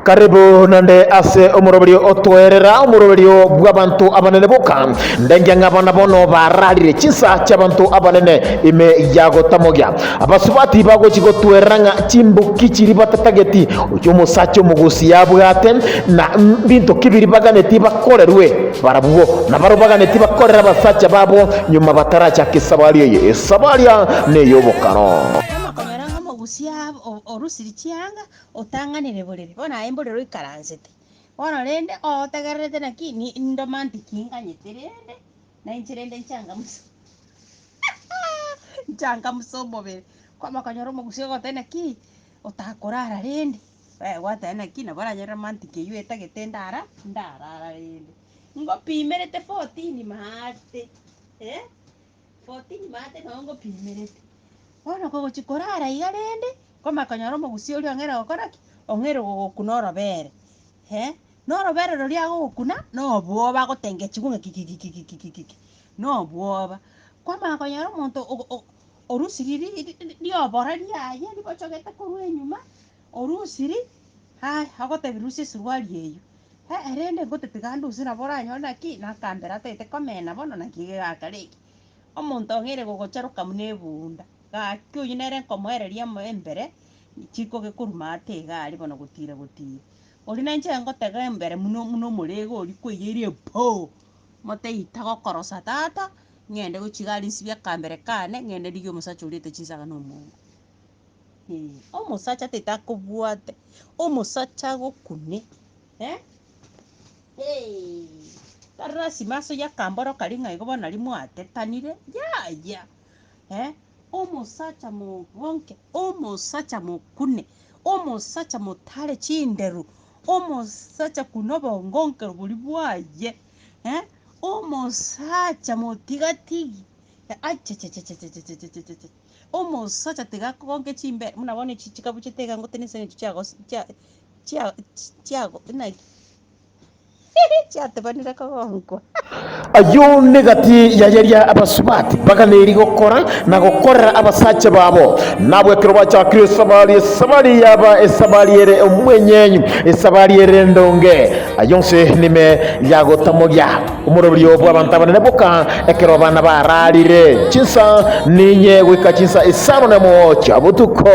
Karibu nande ase omurobiri otwerera omurobiri bw'abantu abanene boka ndenge ng'abana bono bararire chisa cy'abantu abanene ime yagotamogya abasubati bago kigotwerera nga chimbuki kiri batatageti cy'umusacho mugusi yabwate na bintu kibiri baganeti bakorerwe barabubo na baro baganeti bakorera abasacha babo nyuma bataracha kisabaliye sabalia neyobokano gusia orusiri chianga otanganire borere bona emborero ikaranzete bona rende otagarrete naki ni ndomanti kinga nyeterende na inchirende nchanga musomo bere kwa makanyoro mugusia gotena ki otakorara rende wata naki na bara nyara mantike yueta getendara ndara rende ngo pimerete 14 mate 14 mate no ngo pimerete bona ko chikorara igarende ko makanyaro mugusi uri ongera gukora ongero gukunora bere noro bere rori agukuna no bwoba gotenge chigunga kikikikikikiki no bwoba kwa makanyaro muntu orusiri riobora riaye ribochogete kurwe nyuma orusiri agote virusi surwali yeyo erende gotetigandu usina bora nyona ki nakambera tete komena bono nakige gakareki omuntu ongere gugocharuka munebunda gakyo nere komoereria mbere chiko gekuruma ategari bono gutira ori nanje ngotega mbere muno murego ori kweyerie po mote itago korosa tata ngende guchigari sibya kambere kane ngende rigyo musacha urite chisaga no mungu omusacha tetakubwate omusacha gokune tarasi maso ya kamboro karinga igobona rimwate tanire ya omusacha mubonke omusacha mukune omusacha mutare chinderu omusacha kunobongonke buri bwaye omusacha mutigatigi omusacha tigakonke chimbe munabone chichikabu chitega ngotenise chiago ayo negati yayeria abasubati baganeri gokora na gokorera abasacha babo nabwe kiroba cha Kristo sabali yaba esabaliere omwenyenyu esabaliere ndonge ayonse nime yagotamogya umurobiri bw'abantu abanene boka ekiroba na bararire chinsa ninye wika chinsa isano nemo chabutuko